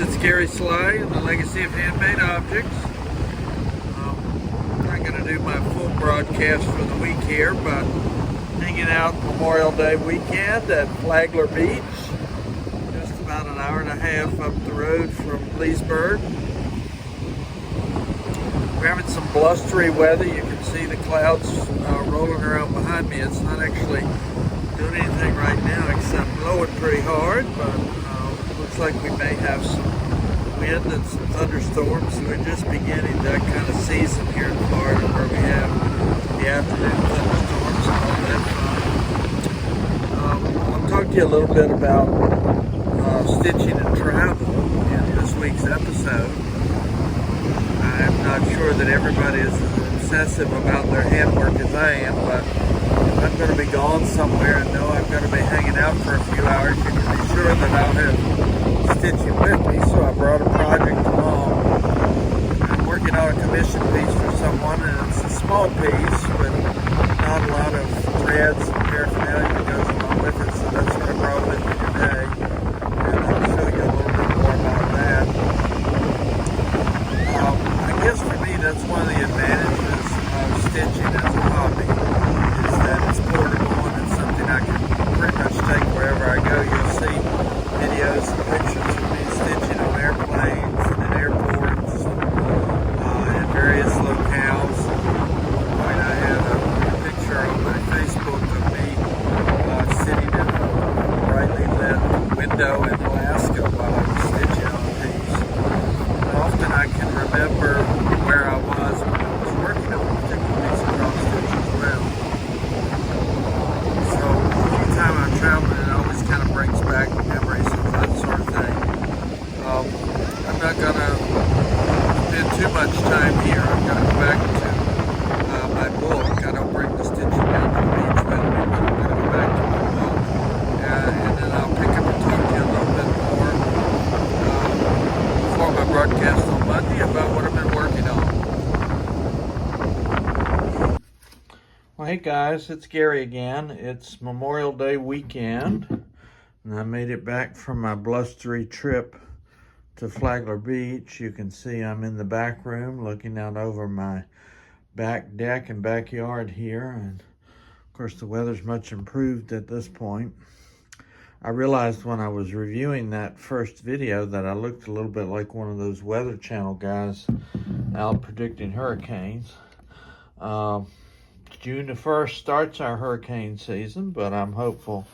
it's Gary Sly and the Legacy of Handmade Objects. I'm not going to do my full broadcast for the week here, but hanging out Memorial Day weekend at Flagler Beach, just about an hour and a half up the road from Leesburg. We're having some blustery weather. You can see the clouds rolling around behind me. It's not actually doing anything right now except blowing pretty hard, but looks like we may have some wind and some thunderstorms. So we're just beginning that kind of season here in Florida where we have the afternoon thunderstorms and all that fun. I'll talk to you a little bit about stitching and travel in this week's episode. I'm not sure that everybody is as obsessive about their handwork as I am, but if I'm going to be gone somewhere and know I'm going to be hanging out for a few hours, you can be sure that I'll have stitching with me. So I brought a project along. I'm working on a commission piece for someone, and it's a small piece with not a lot of threads and paraphernalia that goes along with it, so that's what I brought with me today, and I'll show you a little bit more about that. I guess for me, that's one of the advantages of stitching as a hobby, is that it's portable and it's something I can pretty much take wherever I go. You'll see videos and pictures of me stitching on airplanes and in airports and various locales. I have a picture on my Facebook of me sitting in a brightly lit window in Alaska while I was stitching on a piece. And often I can remember where I was when I was working on a particular piece of cross stitch as well. So anytime I'm traveling, it always kind of brings back memories of that sort of thing. I'm not going to spend too much time here. I'm going to go back to my book. I don't bring the stitching down to the beach with me, but I'm going to go back to my book. And then I'll pick up and talk to you a little bit more before my broadcast on Monday about what I've been working on. Well, hey guys, it's Gary again. It's Memorial Day weekend, and I made it back from my blustery trip to Flagler Beach. You can see I'm in the back room looking out over my back deck and backyard here, and of course the weather's much improved at this point. I realized when I was reviewing that first video that I looked a little bit like one of those Weather Channel guys out predicting hurricanes. June the 1st starts our hurricane season, but I'm hopeful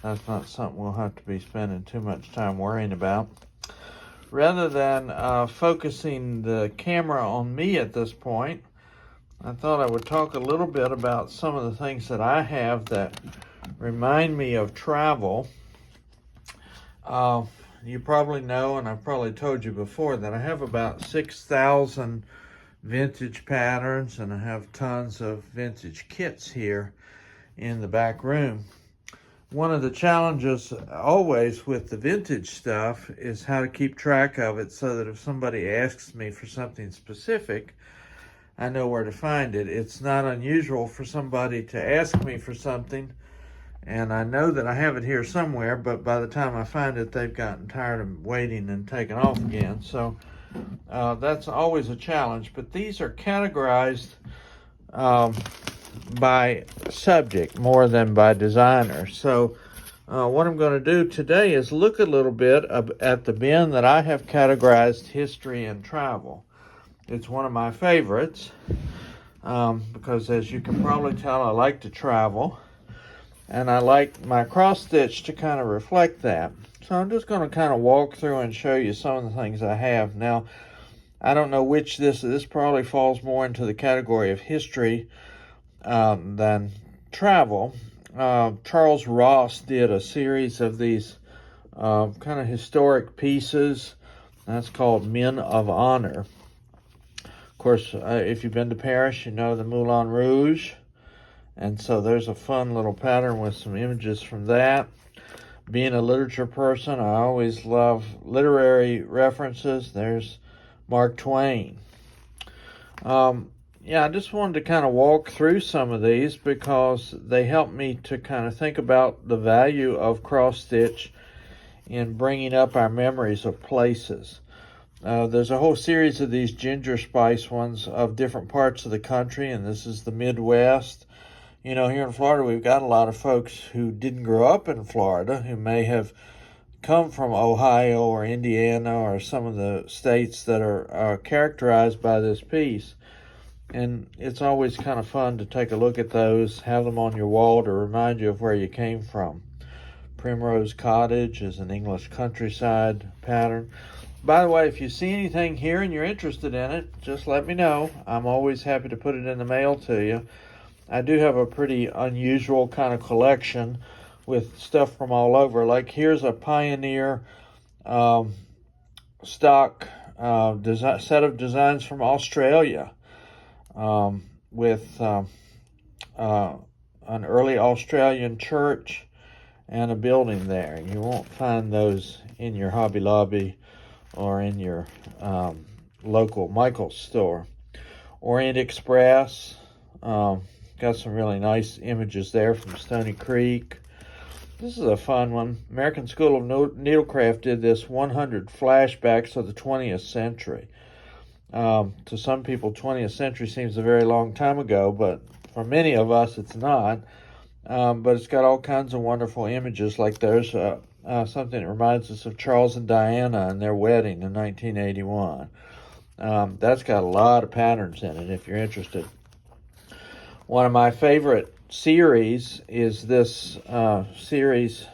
that's not something we'll have to be spending too much time worrying about. Rather than focusing the camera on me at this point, I thought I would talk a little bit about some of the things that I have that remind me of travel. You probably know, and I've probably told you before, that I have about 6,000 vintage patterns, and I have tons of vintage kits here in the back room. One of the challenges always with the vintage stuff is how to keep track of it so that if somebody asks me for something specific, I know where to find it. It's not unusual for somebody to ask me for something and I know that I have it here somewhere, but by the time I find it, they've gotten tired of waiting and taken off again. So that's always a challenge, but these are categorized by subject more than by designer. So what I'm going to do today is look a little bit at the bin that I have categorized history and travel. It's one of my favorites because, as you can probably tell, I like to travel, and I like my cross stitch to kind of reflect that. So I'm just going to kind of walk through and show you some of the things I have. Now, I don't know which this probably falls more into the category of history than travel. Charles Ross did a series of these kind of historic pieces. That's called Men of Honor. Of course, if you've been to Paris, you know the Moulin Rouge. And so there's a fun little pattern with some images from that. Being a literature person, I always love literary references. There's Mark Twain. Yeah, I just wanted to kind of walk through some of these because they help me to kind of think about the value of cross-stitch in bringing up our memories of places. There's a whole series of these ginger spice ones of different parts of the country, and this is the Midwest. You know, here in Florida, we've got a lot of folks who didn't grow up in Florida, who may have come from Ohio or Indiana or some of the states that are characterized by this piece. And it's always kind of fun to take a look at those, have them on your wall to remind you of where you came from. Primrose Cottage is an English countryside pattern. By the way, if you see anything here and you're interested in it, just let me know. I'm always happy to put it in the mail to you. I do have a pretty unusual kind of collection with stuff from all over. Like here's a Pioneer stock set of designs from Australia with an early Australian church and a building there. You won't find those in your Hobby Lobby or in your local Michael's store. Orient Express, got some really nice images there from Stony Creek. This is a fun one. American School of Needlecraft did this 100 flashbacks of the 20th century. To some people, 20th century seems a very long time ago, but for many of us, it's not. But it's got all kinds of wonderful images, like there's something that reminds us of Charles and Diana and their wedding in 1981. That's got a lot of patterns in it, if you're interested. One of my favorite series is this series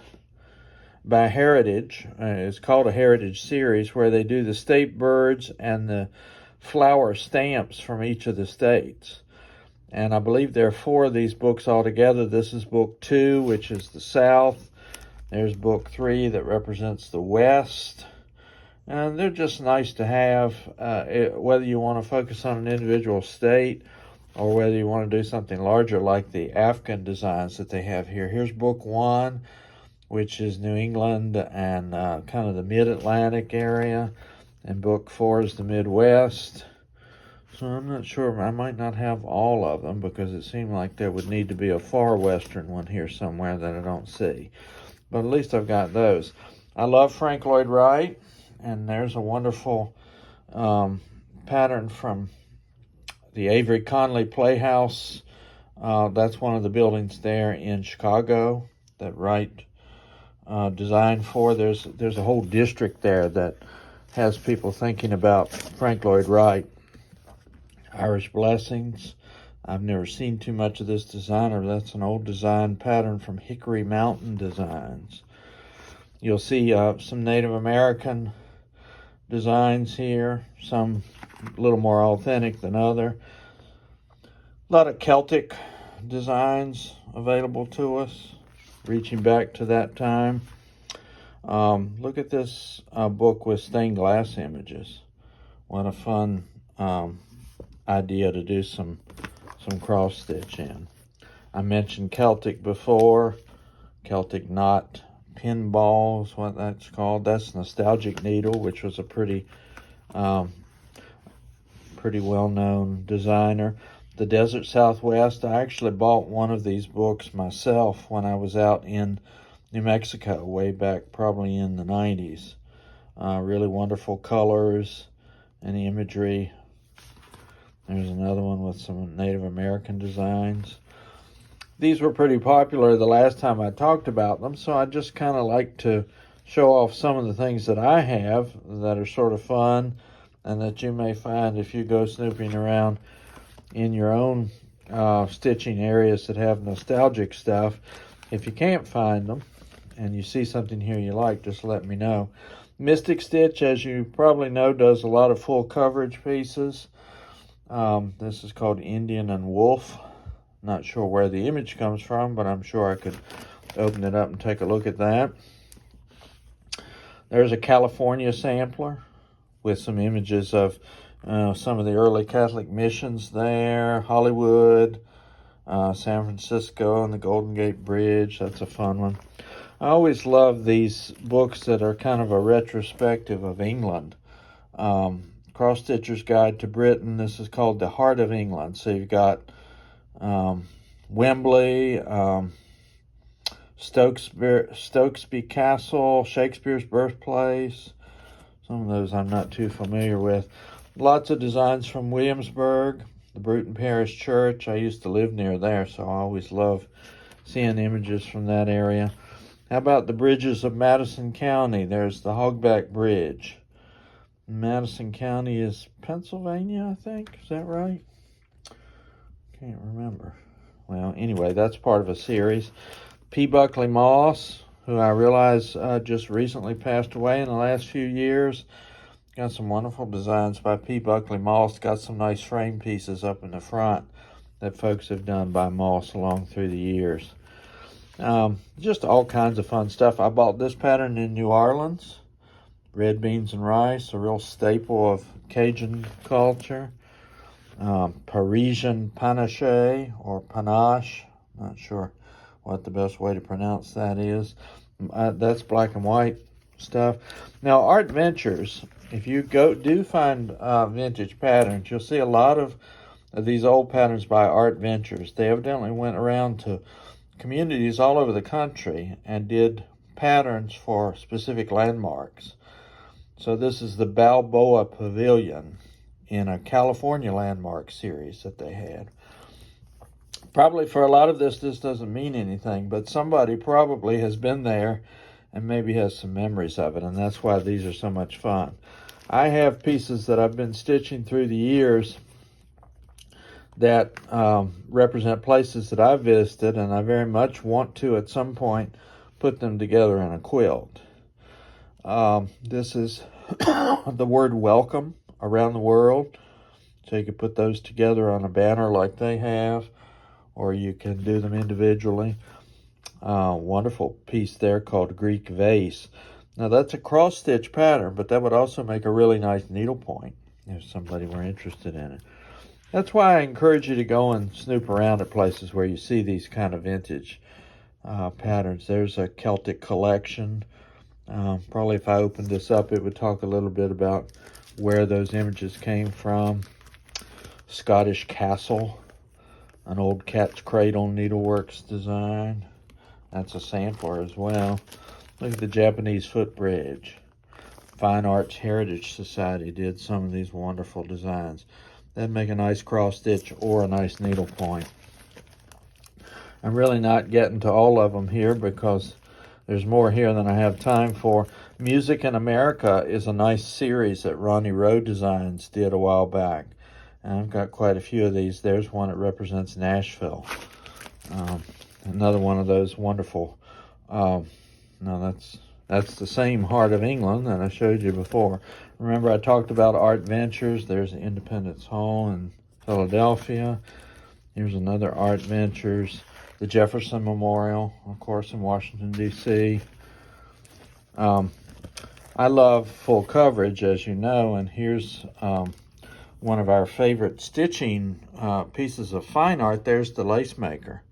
by Heritage. It's called a Heritage series, where they do the state birds and the flower stamps from each of the states. And I believe there are 4 of these books altogether. This is book 2, which is the South. There's book 3 that represents the West. And they're just nice to have, whether you want to focus on an individual state or whether you want to do something larger like the African designs that they have here. Here's book 1, which is New England and kind of the mid-Atlantic area. And book 4 is the Midwest. So I'm not sure. I might not have all of them because it seemed like there would need to be a far western one here somewhere that I don't see. But at least I've got those. I love Frank Lloyd Wright. And there's a wonderful pattern from the Avery Conley Playhouse. That's one of the buildings there in Chicago that Wright designed for. There's a whole district there that has people thinking about Frank Lloyd Wright. Irish Blessings. I've never seen too much of this designer. That's an old design pattern from Hickory Mountain Designs. You'll see some Native American designs here, some a little more authentic than other. A lot of Celtic designs available to us, reaching back to that time. Look at this book with stained glass images. What a fun idea to do some cross stitch in. I mentioned Celtic before. Celtic knot pinball is what that's called. That's Nostalgic Needle, which was a pretty well-known designer. The Desert Southwest, I actually bought one of these books myself when I was out in New Mexico way back probably in the 90s. Really wonderful colors and imagery. There's another one with some Native American designs. These were pretty popular the last time I talked about them, so I just kind of like to show off some of the things that I have that are sort of fun and that you may find if you go snooping around in your own stitching areas that have nostalgic stuff. If you can't find them and you see something here you like, just let me know. Mystic Stitch, as you probably know, does a lot of full coverage pieces. This is called Indian and Wolf. Not sure where the image comes from, but I'm sure I could open it up and take a look at that. There's a California sampler with some images of some of the early Catholic missions there, Hollywood, San Francisco, and the Golden Gate Bridge. That's a fun one. I always love these books that are kind of a retrospective of England. Cross Stitcher's Guide to Britain. This is called The Heart of England. So you've got Wembley, Stokesby Castle, Shakespeare's birthplace. Some of those I'm not too familiar with. Lots of designs from Williamsburg, the Bruton Parish Church. I used to live near there, so I always love seeing images from that area. How about the bridges of Madison County? There's the Hogback Bridge. Madison County is Pennsylvania, I think. Is that right? Can't remember. Well, anyway, that's part of a series. P. Buckley Moss, who I realize just recently passed away in the last few years. Got some wonderful designs by P. Buckley Moss. Got some nice frame pieces up in the front that folks have done by Moss along through the years. Just all kinds of fun stuff. I bought this pattern in New Orleans. Red beans and rice, a real staple of Cajun culture. Parisian panache or panache. Not sure what the best way to pronounce that is. That's black and white stuff. Now, Art Ventures, if you do find vintage patterns, you'll see a lot of these old patterns by Art Ventures. They evidently went around to communities all over the country and did patterns for specific landmarks. So this is the Balboa Pavilion in a California landmark series that they had. Probably for a lot of this doesn't mean anything, but somebody probably has been there and maybe has some memories of it, and that's why these are so much fun. I have pieces that I've been stitching through the years that represent places that I've visited, and I very much want to, at some point, put them together in a quilt. This is the word welcome around the world, so you could put those together on a banner like they have, or you can do them individually. Wonderful piece there called Greek Vase. Now that's a cross stitch pattern, but that would also make a really nice needlepoint if somebody were interested in it. That's why I encourage you to go and snoop around at places where you see these kind of vintage patterns. There's a Celtic collection. Probably if I opened this up, it would talk a little bit about where those images came from. Scottish Castle, an old cat's cradle needleworks design. That's a sampler as well. Look at the Japanese footbridge. Fine Arts Heritage Society did some of these wonderful designs. That'd make a nice cross stitch or a nice needlepoint. I'm really not getting to all of them here because there's more here than I have time for. Music in America is a nice series that Ronnie Rowe Designs did a while back. And I've got quite a few of these. There's one that represents Nashville. Another one of those wonderful, no, that's the same Heart of England that I showed you before. Remember I talked about Art Ventures. There's Independence Hall in Philadelphia. Here's another Art Ventures. The Jefferson Memorial, of course, in Washington, D.C. I love full coverage, as you know, and here's one of our favorite stitching pieces of fine art. There's the Lace Maker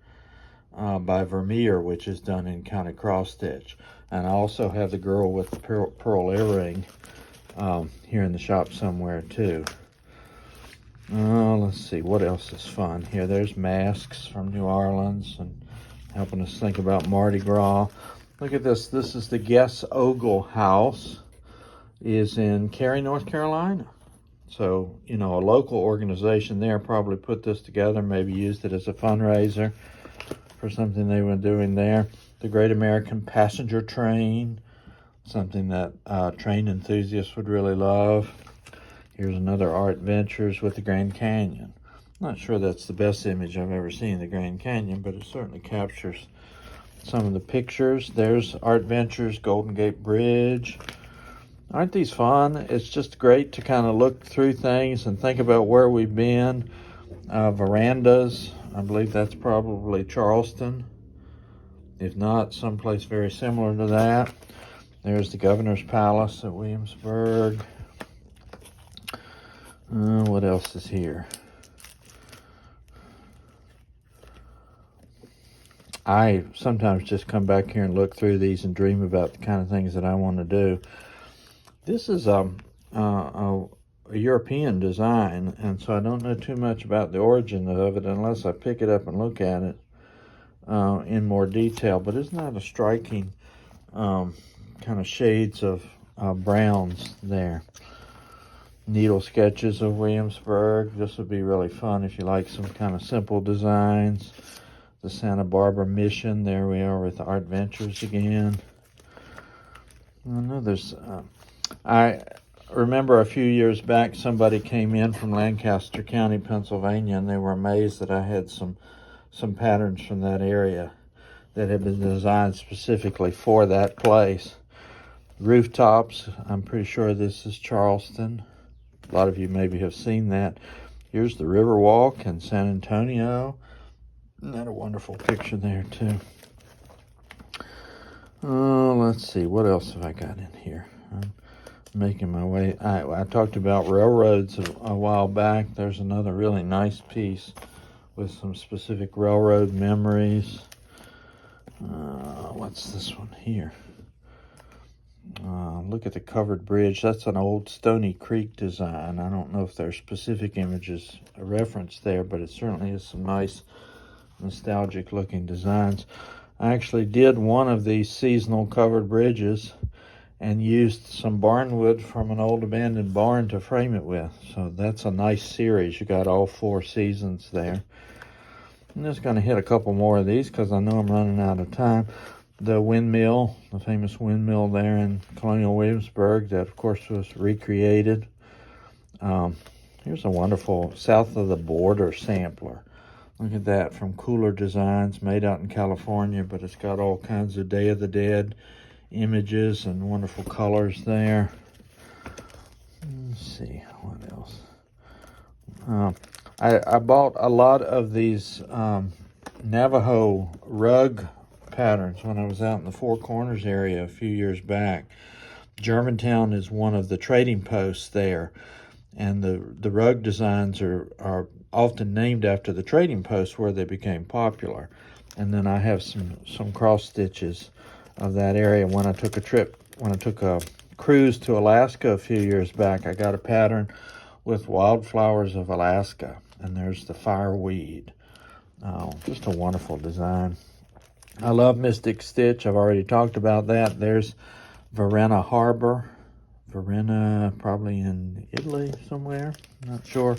by Vermeer, which is done in kind of cross stitch. And I also have the girl with the pearl earring here in the shop somewhere too. Let's see, what else is fun here? There's masks from New Orleans and helping us think about Mardi Gras. Look at this. This is the Guess Ogle House. Is in Cary, North Carolina. So, you know, a local organization there probably put this together, maybe used it as a fundraiser for something they were doing there. The Great American Passenger Train, something that train enthusiasts would really love. Here's another Art Ventures with the Grand Canyon. I'm not sure that's the best image I've ever seen of the Grand Canyon, but it certainly captures some of the pictures. There's Art Ventures, Golden Gate Bridge. Aren't these fun? It's just great to kind of look through things and think about where we've been. Verandas, I believe that's probably Charleston. If not, someplace very similar to that. There's the Governor's Palace at Williamsburg. What else is here? I sometimes just come back here and look through these and dream about the kind of things that I want to do. This is a European design, and so I don't know too much about the origin of it unless I pick it up and look at it. in more detail. But isn't that a striking kind of shades of browns there? Needle sketches of Williamsburg. This would be really fun if you like some kind of simple designs. The Santa Barbara Mission. There we are with Art Ventures again. I know there's... I remember a few years back somebody came in from Lancaster County, Pennsylvania, and they were amazed that I had some patterns from that area that had been designed specifically for that place. Rooftops. I'm pretty sure this is Charleston. A lot of you maybe have seen that. Here's the Riverwalk in San Antonio. Isn't that a wonderful picture there, too? Let's see. What else have I got in here? I'm making my way. I talked about railroads a while back. There's another really nice piece with some specific railroad memories. What's this one here? Look at the covered bridge. That's an old Stony Creek design. I don't know if there's specific images referenced there, but it certainly is some nice nostalgic looking designs. I actually did one of these seasonal covered bridges and used some barn wood from an old abandoned barn to frame it with. So that's a nice series. You got all 4 seasons there. I'm just going to hit a couple more of these because I know I'm running out of time. The windmill, the famous windmill there in Colonial Williamsburg that, of course, was recreated. Here's a wonderful South of the Border sampler. Look at that, from Cooler Designs, made out in California, but it's got all kinds of Day of the Dead images and wonderful colors there. Let's see, what else? I bought a lot of these Navajo rug patterns when I was out in the Four Corners area a few years back. Germantown is one of the trading posts there, and the rug designs are often named after the trading posts where they became popular. And then I have some cross stitches of that area. When I took a cruise to Alaska a few years back, I got a pattern with wildflowers of Alaska, and there's the fireweed. Just a wonderful design. I love Mystic Stitch. I've already talked about that. There's Varenna Harbor. Varenna, probably in Italy somewhere. Not sure.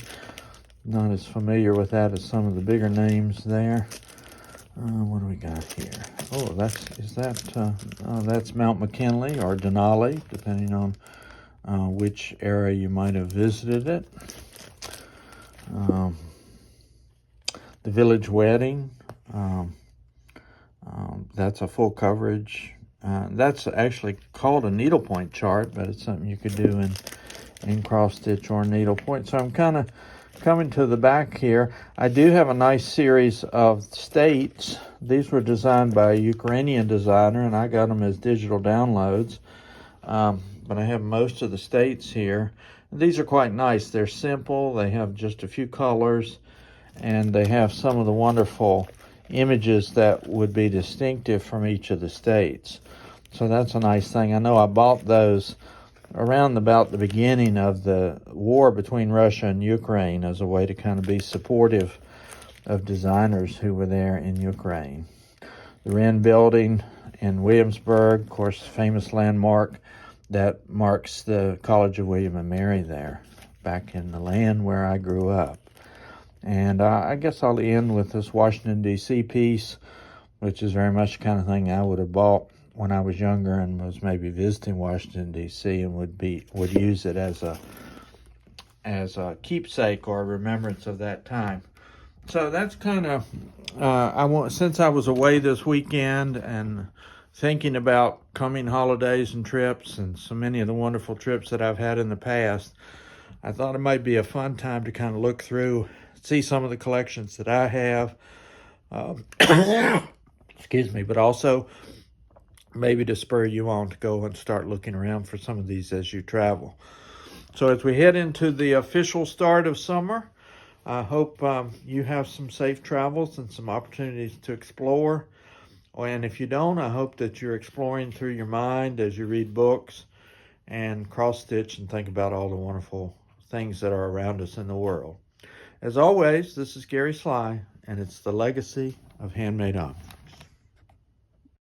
Not as familiar with that as some of the bigger names there. What do we got here? Oh, that's Mount McKinley or Denali, depending on which area you might have visited it. The Village Wedding. That's a full coverage. That's actually called a needlepoint chart, but it's something you could do in cross stitch or needlepoint. So I'm kind of coming to the back here. I do have a nice series of states. These were designed by a Ukrainian designer, and I got them as digital downloads. But I have most of the states here. These are quite nice. They're simple. They have just a few colors, and they have some of the wonderful images that would be distinctive from each of the states. So that's a nice thing. I know I bought those around about the beginning of the war between Russia and Ukraine as a way to kind of be supportive of designers who were there in Ukraine. The Wren Building in Williamsburg, of course, famous landmark that marks the College of William and Mary there, back in the land where I grew up. And I guess I'll end with this Washington, D.C. piece, which is very much the kind of thing I would have bought when I was younger and was maybe visiting Washington, D.C. and would use it as a keepsake or a remembrance of that time. So that's kind of, since I was away this weekend and thinking about coming holidays and trips and so many of the wonderful trips that I've had in the past, I thought it might be a fun time to kind of look through, see some of the collections that I have, excuse me, but also maybe to spur you on to go and start looking around for some of these as you travel. So as we head into the official start of summer, I hope you have some safe travels and some opportunities to explore. And if you don't, I hope that you're exploring through your mind as you read books and cross-stitch and think about all the wonderful things that are around us in the world. As always, this is Gary Sly, and it's the legacy of Handmade On.